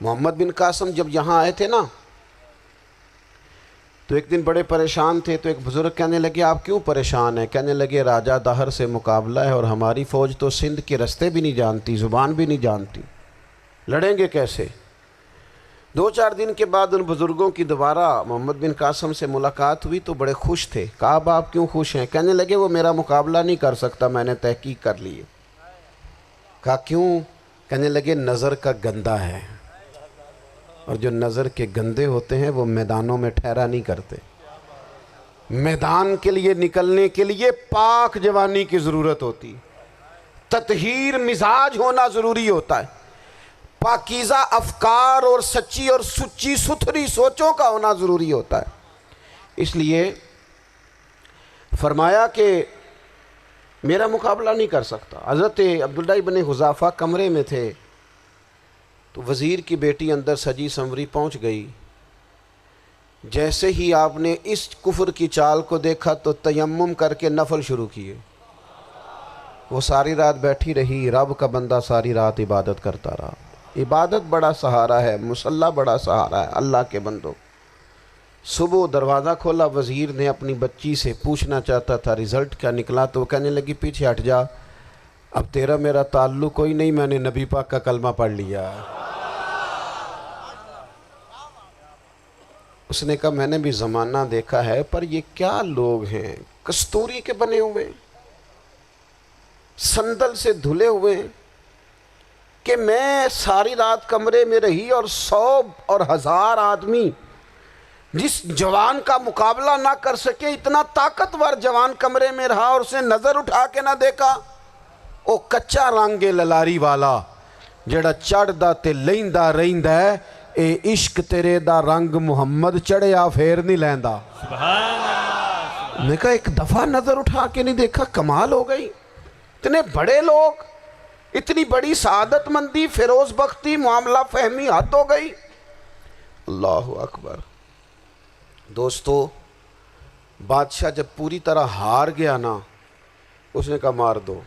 محمد بن قاسم جب یہاں آئے تھے نا تو ایک دن بڑے پریشان تھے، تو ایک بزرگ کہنے لگے آپ کیوں پریشان ہیں؟ کہنے لگے راجہ دہر سے مقابلہ ہے اور ہماری فوج تو سندھ کے رستے بھی نہیں جانتی، زبان بھی نہیں جانتی، لڑیں گے کیسے؟ 2-4 دن کے بعد ان بزرگوں کی دوبارہ محمد بن قاسم سے ملاقات ہوئی تو بڑے خوش تھے۔ کہا اب آپ کیوں خوش ہیں؟ کہنے لگے وہ میرا مقابلہ نہیں کر سکتا، میں نے تحقیق کر لی ہے۔ کہا کیوں؟ کہنے لگے نظر کا گندہ ہے، اور جو نظر کے گندے ہوتے ہیں وہ میدانوں میں ٹھہرا نہیں کرتے۔ میدان کے لیے نکلنے کے لیے پاک جوانی کی ضرورت ہوتی، تطہیر مزاج ہونا ضروری ہوتا ہے، پاکیزہ افکار اور سچی اور سچی ستھری سوچوں کا ہونا ضروری ہوتا ہے۔ اس لیے فرمایا کہ میرا مقابلہ نہیں کر سکتا۔ حضرت عبداللہ ابن حذافہ کمرے میں تھے تو وزیر کی بیٹی اندر سجی سنوری پہنچ گئی۔ جیسے ہی آپ نے اس کفر کی چال کو دیکھا تو تیمم کر کے نفل شروع کیے۔ وہ ساری رات بیٹھی رہی، رب کا بندہ ساری رات عبادت کرتا رہا۔ عبادت بڑا سہارا ہے، مصلی بڑا سہارا ہے اللہ کے بندوں۔ صبح دروازہ کھولا، وزیر نے اپنی بچی سے پوچھنا چاہتا تھا رزلٹ کیا نکلا، تو وہ کہنے لگی پیچھے ہٹ جا، اب تیرا میرا تعلق کوئی نہیں، میں نے نبی پاک کا کلمہ پڑھ لیا۔ اس نے کہا میں نے بھی زمانہ دیکھا ہے، پر یہ کیا لوگ ہیں، کستوری کے بنے ہوئے، سندل سے دھلے ہوئے، کہ میں ساری رات کمرے میں رہی اور 100 اور 1000 آدمی جس جوان کا مقابلہ نہ کر سکے، اتنا طاقتور جوان کمرے میں رہا اور اسے نظر اٹھا کے نہ دیکھا۔ او کچا رنگ للاری والا جڑا چڑھدا تے لیندا رہندا ہے، اے عشق تیرے دا رنگ محمد چڑھیا پھر نہیں لیندا۔ میں نے کہا ایک دفعہ نظر اٹھا کے نہیں دیکھا، کمال ہو گئی۔ اتنے بڑے لوگ، اتنی بڑی سعادت مندی، فیروز بختی، معاملہ فہمی، حد ہو گئی۔ اللہ اکبر۔ دوستو بادشاہ جب پوری طرح ہار گیا نا، اس نے کہا مار دو۔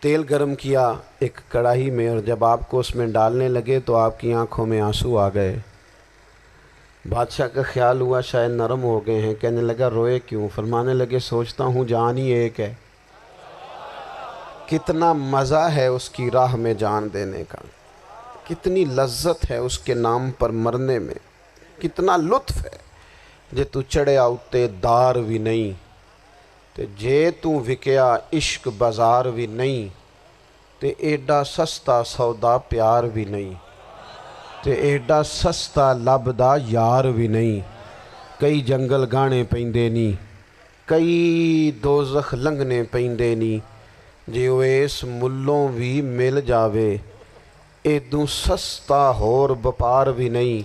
تیل گرم کیا ایک کڑاہی میں، اور جب آپ کو اس میں ڈالنے لگے تو آپ کی آنکھوں میں آنسو آ گئے۔ بادشاہ کا خیال ہوا شاید نرم ہو گئے ہیں، کہنے لگا روئے کیوں؟ فرمانے لگے سوچتا ہوں جان ہی ایک ہے، کتنا مزہ ہے اس کی راہ میں جان دینے کا، کتنی لذت ہے اس کے نام پر مرنے میں، کتنا لطف ہے۔ جے تو چڑھیا اتے دار بھی نہیں تے جے تو وکیا عشق بازار بھی نہیں، تے ایڈا سستا سودا پیار بھی نہیں، تے ایڈا سستا لبدا یار بھی نہیں۔ کئی جنگل گانے پیندے نہیں، کئی دوزخ لنگنے پیندے نہیں، جے وہ اس ملوں بھی مل جاوے ایدوں سستا ہور بپار بھی نہیں۔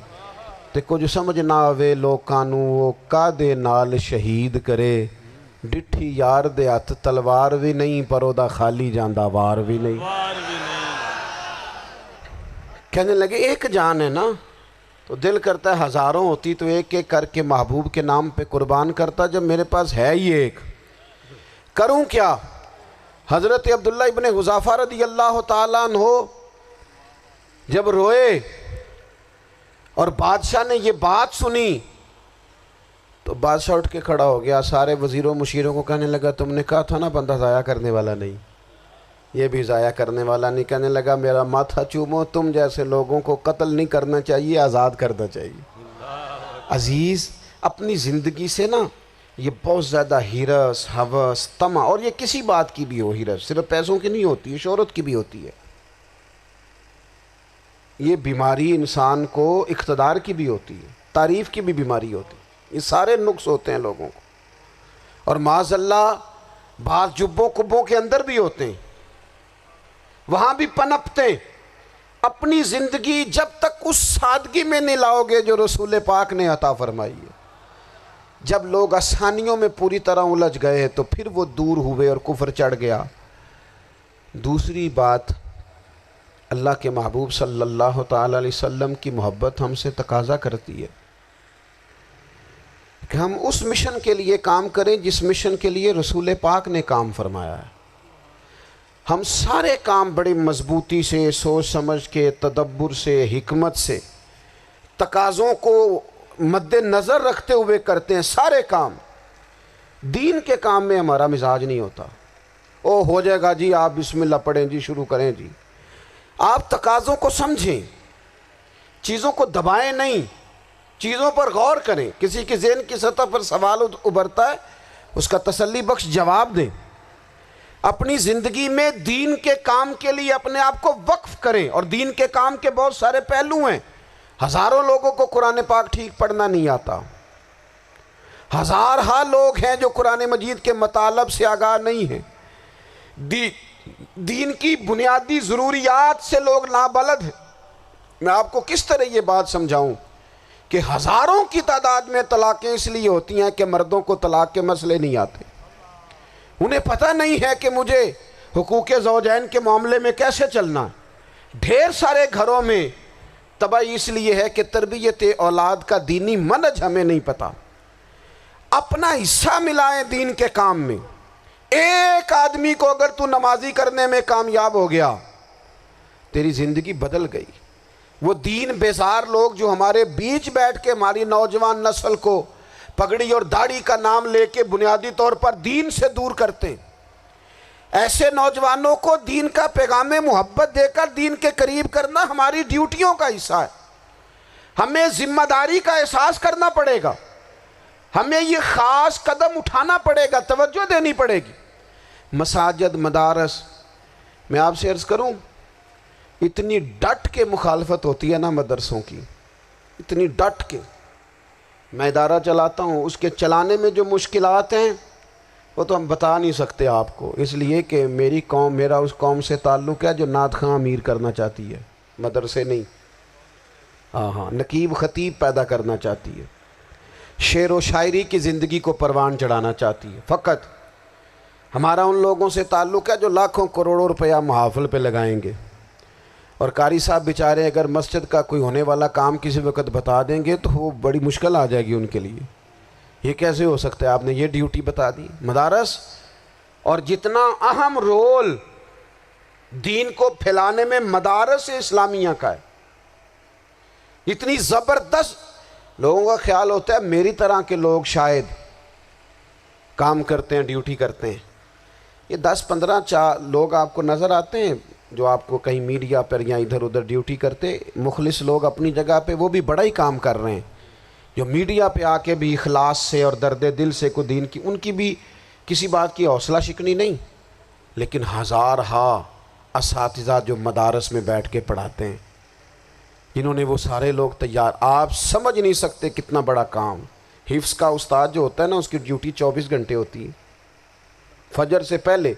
تے کچھ سمجھ نہ آوے لوکانوں وہ کادے نال شہید کرے، ڈٹھی یار دے ہاتھ تلوار بھی نہیں، پر او دا خالی جاندہ وار بھی نہیں۔ کہنے لگے ایک جان ہے نا، تو دل کرتا ہے ہزاروں ہوتی تو ایک ایک کر کے محبوب کے نام پہ قربان کرتا، جب میرے پاس ہے ہی ایک، کروں کیا؟ حضرت عبداللہ ابن حذافہ رضی اللہ تعالیٰ عنہ جب روئے اور بادشاہ نے یہ بات سنی تو بادشاہ اٹھ کے کھڑا ہو گیا، سارے وزیروں مشیروں کو کہنے لگا تم نے کہا تھا نا بندہ ضائع کرنے والا نہیں، یہ بھی ضائع کرنے والا نہیں۔ کہنے لگا میرا ماتھا چومو، تم جیسے لوگوں کو قتل نہیں کرنا چاہیے، آزاد کرنا چاہیے۔ عزیز اپنی زندگی سے نا یہ بہت زیادہ ہرس، ہوس، طمع، اور یہ کسی بات کی بھی ہو، ہرس صرف پیسوں کی نہیں ہوتی ہے، شہرت کی بھی ہوتی ہے، یہ بیماری انسان کو اقتدار کی بھی ہوتی ہے، تعریف کی بھی بیماری ہوتی ہے، یہ سارے نقص ہوتے ہیں لوگوں کو، اور معاذ اللہ بعض جبوں کبوں کے اندر بھی ہوتے ہیں، وہاں بھی پنپتے ہیں۔ اپنی زندگی جب تک اس سادگی میں نہیں لاؤ گے جو رسول پاک نے عطا فرمائی ہے، جب لوگ آسانیوں میں پوری طرح الجھ گئے تو پھر وہ دور ہوئے اور کفر چڑھ گیا۔ دوسری بات، اللہ کے محبوب صلی اللہ تعالیٰ علیہ وسلم کی محبت ہم سے تقاضا کرتی ہے کہ ہم اس مشن کے لیے کام کریں جس مشن کے لیے رسول پاک نے کام فرمایا ہے۔ ہم سارے کام بڑی مضبوطی سے، سوچ سمجھ کے، تدبر سے، حکمت سے، تقاضوں کو مد نظر رکھتے ہوئے کرتے ہیں سارے کام۔ دین کے کام میں ہمارا مزاج نہیں ہوتا، او ہو جائے گا جی، آپ بسم اللہ پڑھیں جی، شروع کریں جی۔ آپ تقاضوں کو سمجھیں، چیزوں کو دبائیں نہیں، چیزوں پر غور کریں۔ کسی کے ذہن کی سطح پر سوال ابھرتا ہے، اس کا تسلی بخش جواب دیں۔ اپنی زندگی میں دین کے کام کے لیے اپنے آپ کو وقف کریں، اور دین کے کام کے بہت سارے پہلو ہیں۔ ہزاروں لوگوں کو قرآن پاک ٹھیک پڑھنا نہیں آتا، ہزارہا لوگ ہیں جو قرآن مجید کے مطالب سے آگاہ نہیں ہیں، دین کی بنیادی ضروریات سے لوگ نابلد ہیں۔ میں آپ کو کس طرح یہ بات سمجھاؤں کہ ہزاروں کی تعداد میں طلاقیں اس لیے ہوتی ہیں کہ مردوں کو طلاق کے مسئلے نہیں آتے، انہیں پتہ نہیں ہے کہ مجھے حقوق زوجین کے معاملے میں کیسے چلنا ہے۔ ڈھیر سارے گھروں میں تباہی اس لیے ہے کہ تربیت اولاد کا دینی منہج ہمیں نہیں پتہ۔ اپنا حصہ ملائیں دین کے کام میں۔ ایک آدمی کو اگر تو نمازی کرنے میں کامیاب ہو گیا، تیری زندگی بدل گئی۔ وہ دین بیزار لوگ جو ہمارے بیچ بیٹھ کے ہماری نوجوان نسل کو پگڑی اور داڑھی کا نام لے کے بنیادی طور پر دین سے دور کرتے ہیں، ایسے نوجوانوں کو دین کا پیغام محبت دے کر دین کے قریب کرنا ہماری ڈیوٹیوں کا حصہ ہے۔ ہمیں ذمہ داری کا احساس کرنا پڑے گا، ہمیں یہ خاص قدم اٹھانا پڑے گا، توجہ دینی پڑے گی۔ مساجد، مدارس، میں آپ سے عرض کروں، اتنی ڈٹ کے مخالفت ہوتی ہے نا مدرسوں کی، اتنی ڈٹ کے۔ میں ادارہ چلاتا ہوں، اس کے چلانے میں جو مشکلات ہیں وہ تو ہم بتا نہیں سکتے آپ کو، اس لیے کہ میری قوم، میرا اس قوم سے تعلق ہے جو نعت خواں امیر کرنا چاہتی ہے، مدرسے نہیں۔ ہاں، نقیب خطیب پیدا کرنا چاہتی ہے، شعر و شاعری کی زندگی کو پروان چڑھانا چاہتی ہے۔ فقط ہمارا ان لوگوں سے تعلق ہے جو لاکھوں کروڑوں روپیہ محافل پہ لگائیں گے، اور قاری صاحب بیچارے اگر مسجد کا کوئی ہونے والا کام کسی وقت بتا دیں گے تو وہ بڑی مشکل آ جائے گی ان کے لیے۔ یہ کیسے ہو سکتا ہے، آپ نے یہ ڈیوٹی بتا دی۔ مدارس اور جتنا اہم رول دین کو پھیلانے میں مدارس اسلامیہ کا ہے، اتنی زبردست، لوگوں کا خیال ہوتا ہے میری طرح کے لوگ شاید کام کرتے ہیں، ڈیوٹی کرتے ہیں۔ یہ 10-15 لوگ آپ کو نظر آتے ہیں جو آپ کو کہیں میڈیا پر یا ادھر ادھر ڈیوٹی کرتے، مخلص لوگ اپنی جگہ پہ، وہ بھی بڑا ہی کام کر رہے ہیں، جو میڈیا پہ آ کے بھی اخلاص سے اور درد دل سے کو دین کی، ان کی بھی کسی بات کی حوصلہ شکنی نہیں، لیکن ہزارہا اساتذہ جو مدارس میں بیٹھ کے پڑھاتے ہیں، جنہوں نے وہ سارے لوگ تیار، آپ سمجھ نہیں سکتے کتنا بڑا کام۔ حفظ کا استاد جو ہوتا ہے نا، اس کی ڈیوٹی 24 گھنٹے ہوتی ہے، فجر سے پہلے،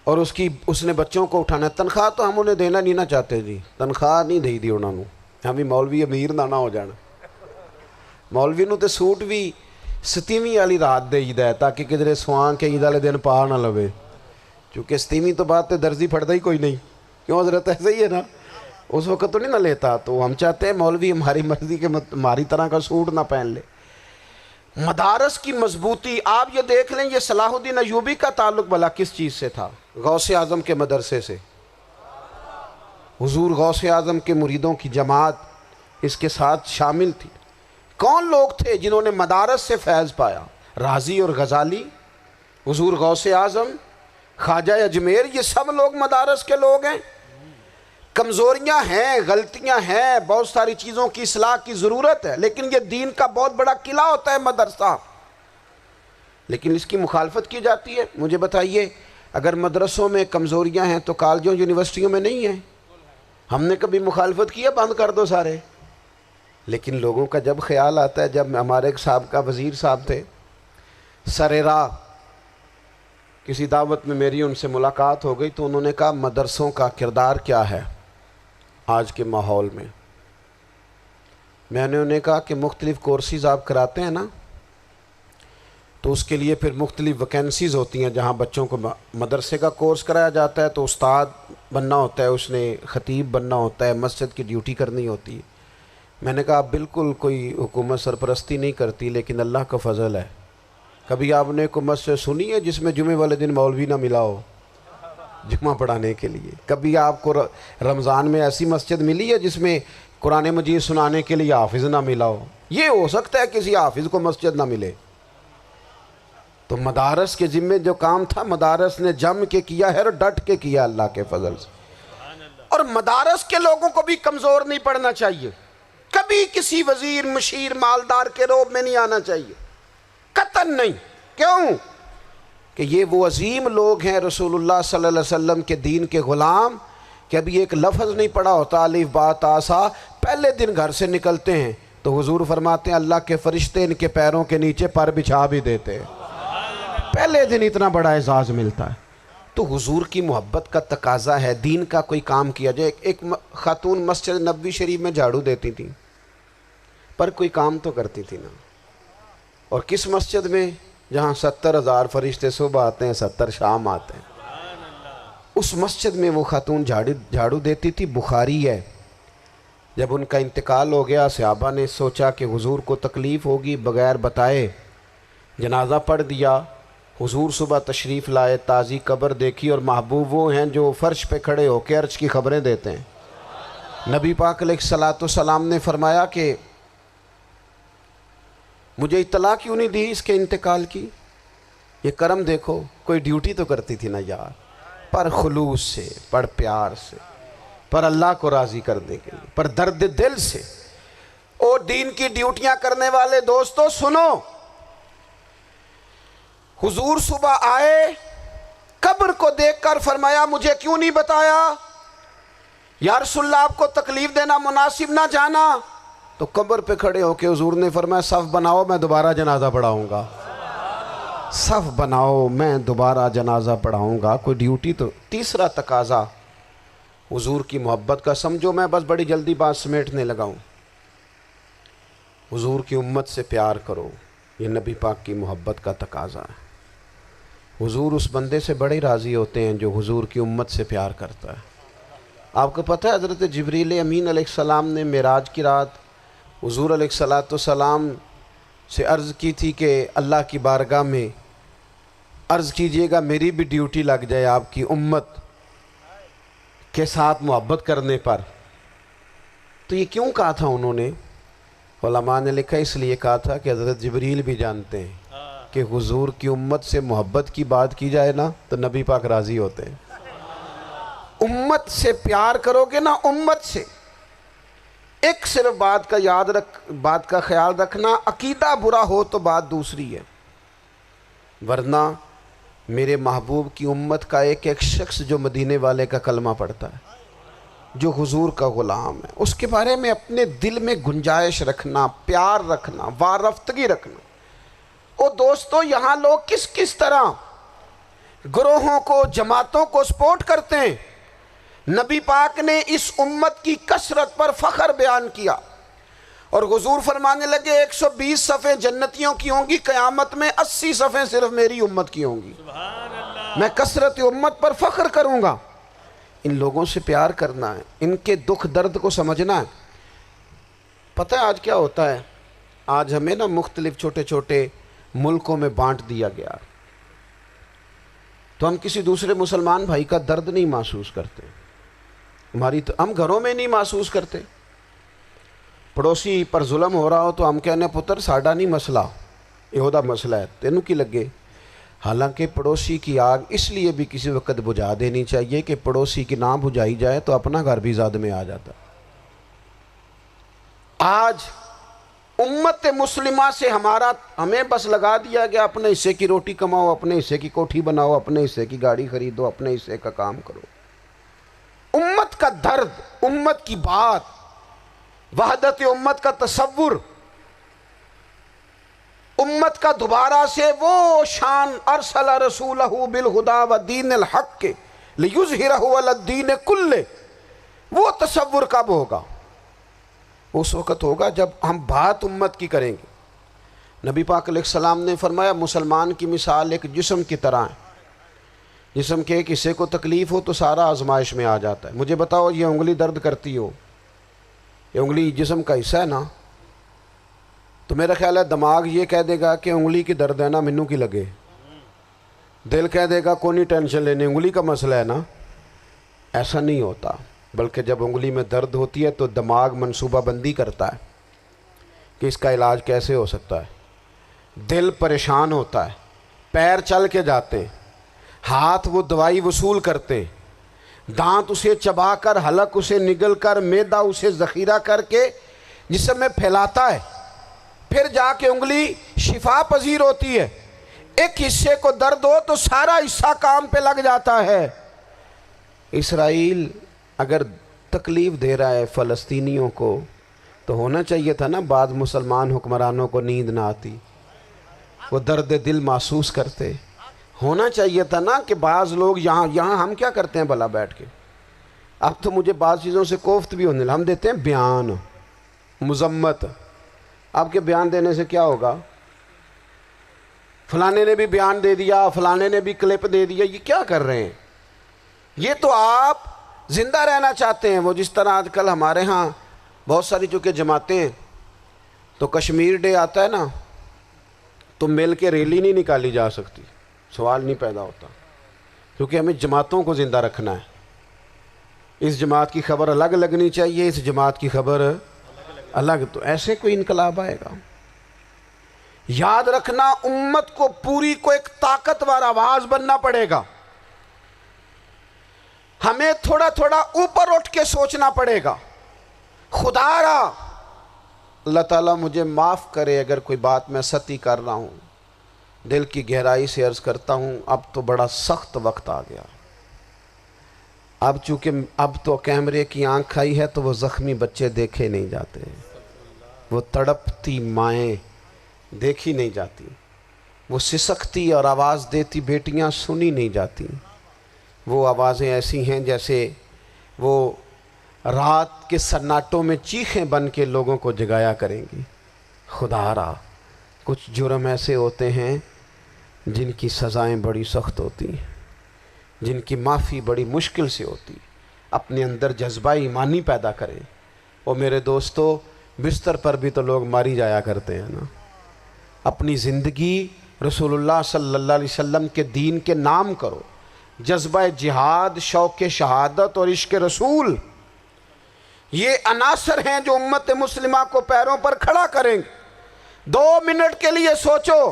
اور اس نے بچوں کو اٹھانا ہے۔ تنخواہ تو ہم انہیں دینا نہیں نہ چاہتے جی، تنخواہ نہیں دی انہوں نے، ہمیں مولوی امیر نہ ہو جانا۔ مولوی نو تے سوٹ بھی 27ویں والی رات دے ہی ہے تاکہ کدھر سوان کے عید والے دن پا نہ لوے، چونکہ 27ویں تو بعد تے درزی پھڑتا ہی کوئی نہیں، کیوں حضرت؟ ایسے ہی ہے نا، اس وقت تو نہیں نہ لیتا، تو ہم چاہتے ہیں مولوی ہماری مرضی کے ہماری طرح کا سوٹ نہ پہن لے۔ مدارس کی مضبوطی، آپ یہ دیکھ لیں، یہ صلاح الدین ایوبی کا تعلق بھلا کس چیز سے تھا؟ غوث اعظم کے مدرسے سے۔ حضور غوث اعظم کے مریدوں کی جماعت اس کے ساتھ شامل تھی۔ کون لوگ تھے جنہوں نے مدارس سے فیض پایا؟ رازی اور غزالی، حضور غوث اعظم، خواجہ اجمیر، یہ سب لوگ مدارس کے لوگ ہیں۔ کمزوریاں ہیں، غلطیاں ہیں، بہت ساری چیزوں کی اصلاح کی ضرورت ہے، لیکن یہ دین کا بہت بڑا قلعہ ہوتا ہے مدرسہ، لیکن اس کی مخالفت کی جاتی ہے۔ مجھے بتائیے، اگر مدرسوں میں کمزوریاں ہیں تو کالجوں یونیورسٹیوں میں نہیں ہیں؟ ہم نے کبھی مخالفت کی ہے بند کر دو سارے؟ لیکن لوگوں کا جب خیال آتا ہے، جب ہمارے ایک سابقہ وزیر صاحب تھے، سر راہ کسی دعوت میں میری ان سے ملاقات ہو گئی تو انہوں نے کہا مدرسوں کا کردار کیا ہے آج کے ماحول میں؟ میں نے انہیں کہا کہ مختلف کورسز آپ کراتے ہیں نا، تو اس کے لیے پھر مختلف ویکینسیز ہوتی ہیں، جہاں بچوں کو مدرسے کا کورس کرایا جاتا ہے تو استاد بننا ہوتا ہے، اس نے خطیب بننا ہوتا ہے، مسجد کی ڈیوٹی کرنی ہوتی ہے۔ میں نے کہا آپ بالکل کوئی حکومت سرپرستی نہیں کرتی، لیکن اللہ کا فضل ہے، کبھی آپ نے حکومت سے سنی ہے جس میں جمعے والے دن مولوی نہ ملا ہو؟ جمعہ پڑھانے کے لیے۔ کبھی آپ کو رمضان میں ایسی مسجد ملی ہے جس میں قرآن مجید سنانے کے لیے حافظ نہ ملا ہو؟ یہ ہو سکتا ہے کسی حافظ کو مسجد نہ ملے۔ تو مدارس کے ذمے جو کام تھا مدارس نے جم کے کیا ہے اور ڈٹ کے کیا اللہ کے فضل سے۔ اور مدارس کے لوگوں کو بھی کمزور نہیں پڑنا چاہیے، کبھی کسی وزیر مشیر مالدار کے روب میں نہیں آنا چاہیے، قطعاً نہیں۔ کیوں؟ کہ یہ وہ عظیم لوگ ہیں رسول اللہ صلی اللہ علیہ وسلم کے دین کے غلام، کہ ابھی ایک لفظ نہیں پڑھا ہوتا الف با تا سا، پہلے دن گھر سے نکلتے ہیں تو حضور فرماتے ہیں اللہ کے فرشتے ان کے پیروں کے نیچے پر بچھا بھی دیتے ہیں، پہلے دن اتنا بڑا اعزاز ملتا ہے۔ تو حضور کی محبت کا تقاضا ہے، دین کا کوئی کام کیا جائے۔ ایک خاتون مسجد نبوی شریف میں جھاڑو دیتی تھی پر کوئی کام تو کرتی تھی نا۔ اور کس مسجد میں؟ جہاں 70,000 فرشتے صبح آتے ہیں 70 شام آتے ہیں، اس مسجد میں وہ خاتون جھاڑو دیتی تھی۔ بخاری ہے، جب ان کا انتقال ہو گیا صحابہ نے سوچا کہ حضور کو تکلیف ہوگی، بغیر بتائے جنازہ پڑھ دیا۔ حضور صبح تشریف لائے، تازی قبر دیکھی، اور محبوب وہ ہیں جو فرش پہ کھڑے ہو کے عرش کی خبریں دیتے ہیں۔ نبی پاک علیہ الصلوۃ والسلام نے فرمایا کہ مجھے اطلاع کیوں نہیں دی اس کے انتقال کی؟ یہ کرم دیکھو، کوئی ڈیوٹی تو کرتی تھی نا یار، پر خلوص سے، پر پیار سے، پر اللہ کو راضی کرنے کے لیے، پر درد دل سے۔ اور دین کی ڈیوٹیاں کرنے والے دوستو سنو، حضور صبح آئے، قبر کو دیکھ کر فرمایا مجھے کیوں نہیں بتایا؟ یا رسول اللہ آپ کو تکلیف دینا مناسب نہ جانا؟ تو قبر پہ کھڑے ہو کے حضور نے فرمایا صف بناؤ میں دوبارہ جنازہ پڑھاؤں گا، صف بناؤ میں دوبارہ جنازہ پڑھاؤں گا۔ کوئی ڈیوٹی تو۔ تیسرا تقاضا حضور کی محبت کا، سمجھو میں بس بڑی جلدی بات سمیٹنے لگا ہوں۔ حضور کی امت سے پیار کرو، یہ نبی پاک کی محبت کا تقاضا ہے۔ حضور اس بندے سے بڑے راضی ہوتے ہیں جو حضور کی امت سے پیار کرتا ہے۔ آپ کو پتہ ہے حضرت جبریل امین علیہ السلام نے معراج کی رات حضور علیہ السلام سے عرض کی تھی کہ اللہ کی بارگاہ میں عرض کیجئے گا میری بھی ڈیوٹی لگ جائے آپ کی امت کے ساتھ محبت کرنے پر۔ تو یہ کیوں کہا تھا انہوں نے؟ علماء نے لکھا اس لیے کہا تھا کہ حضرت جبریل بھی جانتے ہیں کہ حضور کی امت سے محبت کی بات کی جائے نا تو نبی پاک راضی ہوتے ہیں۔ امت سے پیار کرو گے نا، امت سے۔ ایک صرف بات کا خیال رکھنا، عقیدہ برا ہو تو بات دوسری ہے، ورنہ میرے محبوب کی امت کا ایک ایک شخص جو مدینے والے کا کلمہ پڑھتا ہے، جو حضور کا غلام ہے، اس کے بارے میں اپنے دل میں گنجائش رکھنا، پیار رکھنا، وارفتگی رکھنا۔ اور دوستو یہاں لوگ کس کس طرح گروہوں کو، جماعتوں کو سپورٹ کرتے ہیں۔ نبی پاک نے اس امت کی کثرت پر فخر بیان کیا، اور حضور فرمانے لگے 120 صفیں جنتیوں کی ہوں گی، قیامت میں 80 صفیں صرف میری امت کی ہوں گی۔ میں کثرت امت پر فخر کروں گا۔ ان لوگوں سے پیار کرنا ہے، ان کے دکھ درد کو سمجھنا ہے۔ پتہ ہے آج کیا ہوتا ہے؟ آج ہمیں نا مختلف چھوٹے چھوٹے ملکوں میں بانٹ دیا گیا، تو ہم کسی دوسرے مسلمان بھائی کا درد نہیں محسوس کرتے، ہم گھروں میں نہیں محسوس کرتے۔ پڑوسی پر ظلم ہو رہا ہو تو ہم کہنے پتر ساڈا نہیں مسئلہ، یہ مسئلہ ہے تینوں کی لگے۔ حالانکہ پڑوسی کی آگ اس لیے بھی کسی وقت بجھا دینی چاہیے کہ پڑوسی کی نہ بجھائی جائے تو اپنا گھر بھی زاد میں آ جاتا۔ آج امت مسلمہ سے ہمیں بس لگا دیا گیا اپنے حصے کی روٹی کماؤ، اپنے حصے کی کوٹھی بناؤ، اپنے حصے کی گاڑی خریدو، اپنے حصے کا کام کرو۔ امت کا درد، امت کی بات، وحدت امت کا تصور، امت کا دوبارہ سے وہ شان ارسل رسولہ بالہدی ودین الحق لیظہرہ علی الدین کلہ، وہ تصور کب ہوگا؟ اس وقت ہوگا جب ہم بات امت کی کریں گے۔ نبی پاک علیہ السلام نے فرمایا مسلمان کی مثال ایک جسم کی طرح ہے، جسم کے ایک حصے کو تکلیف ہو تو سارا آزمائش میں آ جاتا ہے۔ مجھے بتاؤ یہ انگلی درد کرتی ہو، یہ انگلی جسم کا حصہ ہے نا، تو میرا خیال ہے دماغ یہ کہہ دے گا کہ انگلی کی درد ہے نا مینوں کی لگے، دل کہہ دے گا کوئی نہیں ٹینشن لینے، انگلی کا مسئلہ ہے نا. ایسا نہیں ہوتا، بلکہ جب انگلی میں درد ہوتی ہے تو دماغ منصوبہ بندی کرتا ہے کہ اس کا علاج کیسے ہو سکتا ہے. دل پریشان ہوتا ہے، پیر چل کے جاتے ہیں، ہاتھ وہ دوائی وصول کرتے ہیں، دانت اسے چبا کر، حلق اسے نگل کر، معدہ اسے ذخیرہ کر کے جسم میں پھیلاتا ہے، پھر جا کے انگلی شفا پذیر ہوتی ہے. ایک حصے کو درد ہو تو سارا حصہ کام پہ لگ جاتا ہے. اسرائیل اگر تکلیف دے رہا ہے فلسطینیوں کو تو ہونا چاہیے تھا نا بعض مسلمان حکمرانوں کو نیند نہ آتی، وہ درد دل محسوس کرتے. ہونا چاہیے تھا نا کہ بعض لوگ یہاں ہم کیا کرتے ہیں بھلا بیٹھ کے. اب تو مجھے بعض چیزوں سے کوفت بھی ہونے لگا. ہم دیتے ہیں بیان، مذمت. آپ کے بیان دینے سے کیا ہوگا؟ فلانے نے بھی بیان دے دیا، فلانے نے بھی کلپ دے دیا. یہ کیا کر رہے ہیں؟ یہ تو آپ زندہ رہنا چاہتے ہیں. وہ جس طرح آج کل ہمارے ہاں بہت ساری چونکہ جماعتیں ہیں تو کشمیر ڈے آتا ہے نا تو مل کے ریلی نہیں نکالی جا سکتی، سوال نہیں پیدا ہوتا، کیونکہ ہمیں جماعتوں کو زندہ رکھنا ہے. اس جماعت کی خبر الگ لگنی چاہیے، اس جماعت کی خبر الگ. تو ایسے کوئی انقلاب آئے گا؟ یاد رکھنا امت کو پوری کو ایک طاقتور آواز بننا پڑے گا. ہمیں تھوڑا تھوڑا اوپر اٹھ کے سوچنا پڑے گا. خدا را اللہ تعالیٰ مجھے معاف کرے اگر کوئی بات میں سطحی کر رہا ہوں. دل کی گہرائی سے عرض کرتا ہوں اب تو بڑا سخت وقت آ گیا. اب چونکہ اب تو کیمرے کی آنکھ آئی ہے تو وہ زخمی بچے دیکھے نہیں جاتے، وہ تڑپتی مائیں دیکھی نہیں جاتی، وہ سسکتی اور آواز دیتی بیٹیاں سنی نہیں جاتی. وہ آوازیں ایسی ہیں جیسے وہ رات کے سناٹوں میں چیخیں بن کے لوگوں کو جگایا کریں گی. خدا را کچھ جرم ایسے ہوتے ہیں جن کی سزائیں بڑی سخت ہوتی ہیں، جن کی معافی بڑی مشکل سے ہوتی. اپنے اندر جذبہ ایمانی پیدا کریں. اور میرے دوستو بستر پر بھی تو لوگ ماری جایا کرتے ہیں نا. اپنی زندگی رسول اللہ صلی اللہ علیہ وسلم کے دین کے نام کرو. جذبہ جہاد، شوق شہادت اور عشق رسول، یہ عناصر ہیں جو امت مسلمہ کو پیروں پر کھڑا کریں گے. 2 منٹ کے لیے سوچو،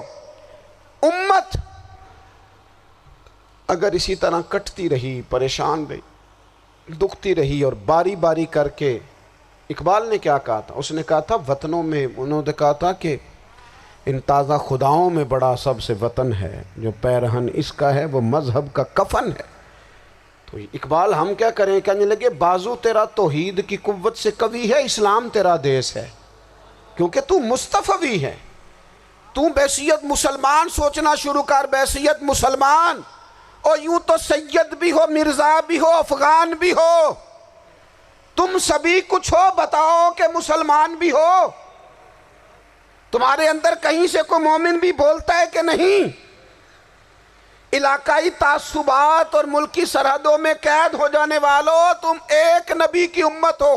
امت اگر اسی طرح کٹتی رہی، پریشان رہی، دکھتی رہی اور باری باری کر کے. اقبال نے کیا کہا تھا؟ اس نے کہا تھا وطنوں میں، انہوں نے کہا تھا کہ ان تازہ خداؤں میں بڑا سب سے وطن ہے، جو پیرہن اس کا ہے وہ مذہب کا کفن ہے. تو اقبال ہم کیا کریں؟ کہنے لگے بازو تیرا توحید کی قوت سے قوی ہے، اسلام تیرا دیس ہے، کیونکہ تو مصطفی ہے. تو بحیثیت مسلمان سوچنا شروع کر، بحیثیت مسلمان. اور یوں تو سید بھی ہو، مرزا بھی ہو، افغان بھی ہو، تم سبھی کچھ ہو، بتاؤ کہ مسلمان بھی ہو. تمہارے اندر کہیں سے کوئی مومن بھی بولتا ہے کہ نہیں؟ علاقائی تعصبات اور ملکی سرحدوں میں قید ہو جانے والوں، تم ایک نبی کی امت ہو.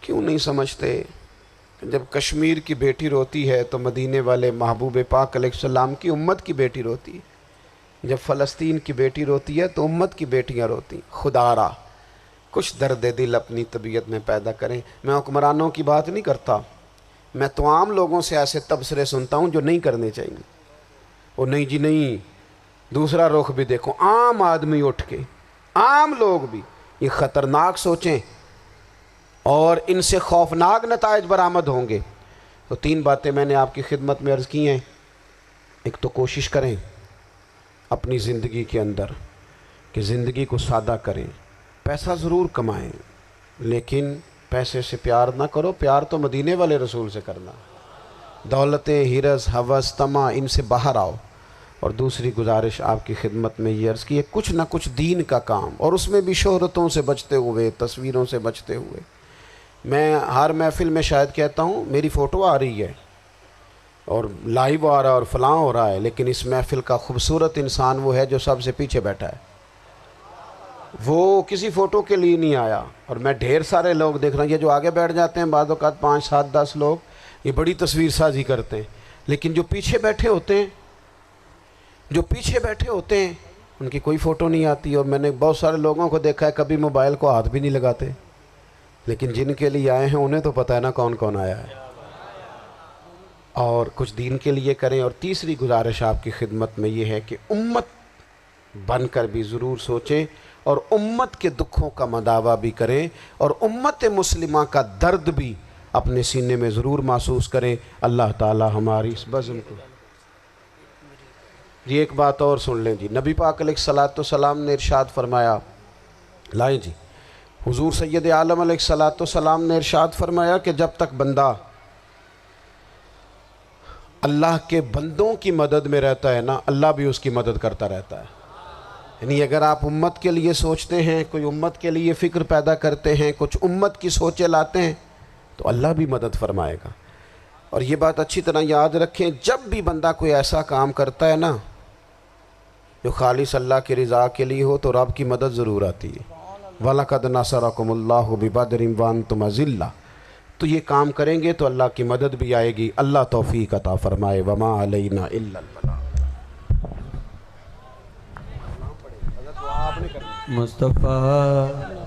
کیوں نہیں سمجھتے کہ جب کشمیر کی بیٹی روتی ہے تو مدینے والے محبوب پاک علیہ السلام کی امت کی بیٹی روتی ہے، جب فلسطین کی بیٹی روتی ہے تو امت کی بیٹیاں روتی. خدا را کچھ درد دل اپنی طبیعت میں پیدا کریں. میں حکمرانوں کی بات نہیں کرتا، میں تو عام لوگوں سے ایسے تبصرے سنتا ہوں جو نہیں کرنے چاہیے. اور نہیں جی نہیں، دوسرا رخ بھی دیکھو. عام آدمی اٹھ کے، عام لوگ بھی یہ خطرناک سوچیں اور ان سے خوفناک نتائج برآمد ہوں گے. تو 3 باتیں میں نے آپ کی خدمت میں عرض کی ہیں. ایک تو کوشش کریں اپنی زندگی کے اندر کہ زندگی کو سادہ کریں. پیسہ ضرور کمائیں لیکن پیسے سے پیار نہ کرو، پیار تو مدینے والے رسول سے کرنا. دولتیں، ہرس، ہوس، طمع، ان سے باہر آؤ. اور دوسری گزارش آپ کی خدمت میں یہ عرض کی ہے کچھ نہ کچھ دین کا کام، اور اس میں بھی شہرتوں سے بچتے ہوئے، تصویروں سے بچتے ہوئے. میں ہر محفل میں شاید کہتا ہوں میری فوٹو آ رہی ہے اور لائیو آ رہا ہے اور فلاں ہو رہا ہے، لیکن اس محفل کا خوبصورت انسان وہ ہے جو سب سے پیچھے بیٹھا ہے. وہ کسی فوٹو کے لیے نہیں آیا. اور میں ڈھیر سارے لوگ دیکھ رہا ہوں، یہ جو آگے بیٹھ جاتے ہیں بعض اوقات 5، 7، 10 لوگ، یہ بڑی تصویر سازی کرتے ہیں، لیکن جو پیچھے بیٹھے ہوتے ہیں جو پیچھے بیٹھے ہوتے ہیں ان کی کوئی فوٹو نہیں آتی، اور میں نے بہت سارے لوگوں کو دیکھا ہے کبھی موبائل کو ہاتھ بھی نہیں لگاتے، لیکن جن کے لیے آئے ہیں انہیں تو پتہ ہے نا کون کون آیا ہے، اور کچھ دین کے لیے کریں۔ اور تیسری گزارش آپ کی خدمت میں یہ ہے کہ امت بن کر بھی ضرور سوچیں، اور امت کے دکھوں کا مداوع بھی کریں، اور امت مسلمہ کا درد بھی اپنے سینے میں ضرور محسوس کریں۔ اللہ تعالی ہماری اس بزم کو جی ایک بات اور سن لیں جی، نبی پاک علیہ الصلوۃ والسلام نے ارشاد فرمایا، لائیں جی، حضور سید عالم علیہ الصلوۃ والسلام نے ارشاد فرمایا کہ جب تک بندہ اللہ کے بندوں کی مدد میں رہتا ہے نا، اللہ بھی اس کی مدد کرتا رہتا ہے۔ یعنی اگر آپ امت کے لیے سوچتے ہیں، کوئی امت کے لیے فکر پیدا کرتے ہیں، کچھ امت کی سوچیں لاتے ہیں، تو اللہ بھی مدد فرمائے گا۔ اور یہ بات اچھی طرح یاد رکھیں، جب بھی بندہ کوئی ایسا کام کرتا ہے نا جو خالص اللہ کی رضا کے لیے ہو، تو رب کی مدد ضرور آتی ہے۔ وَلَقَدْ نَصَرَكُمُ اللَّهُ بِبَدْرٍ وَأَنْتُمْ أَذِلَّةٌ، تو یہ کام کریں گے تو اللہ کی مدد بھی آئے گی۔ اللہ توفیق عطا فرمائے۔ وَمَا عَلَيْنَا إِلَّا الْبَلَاغُ۔ مصطفیٰ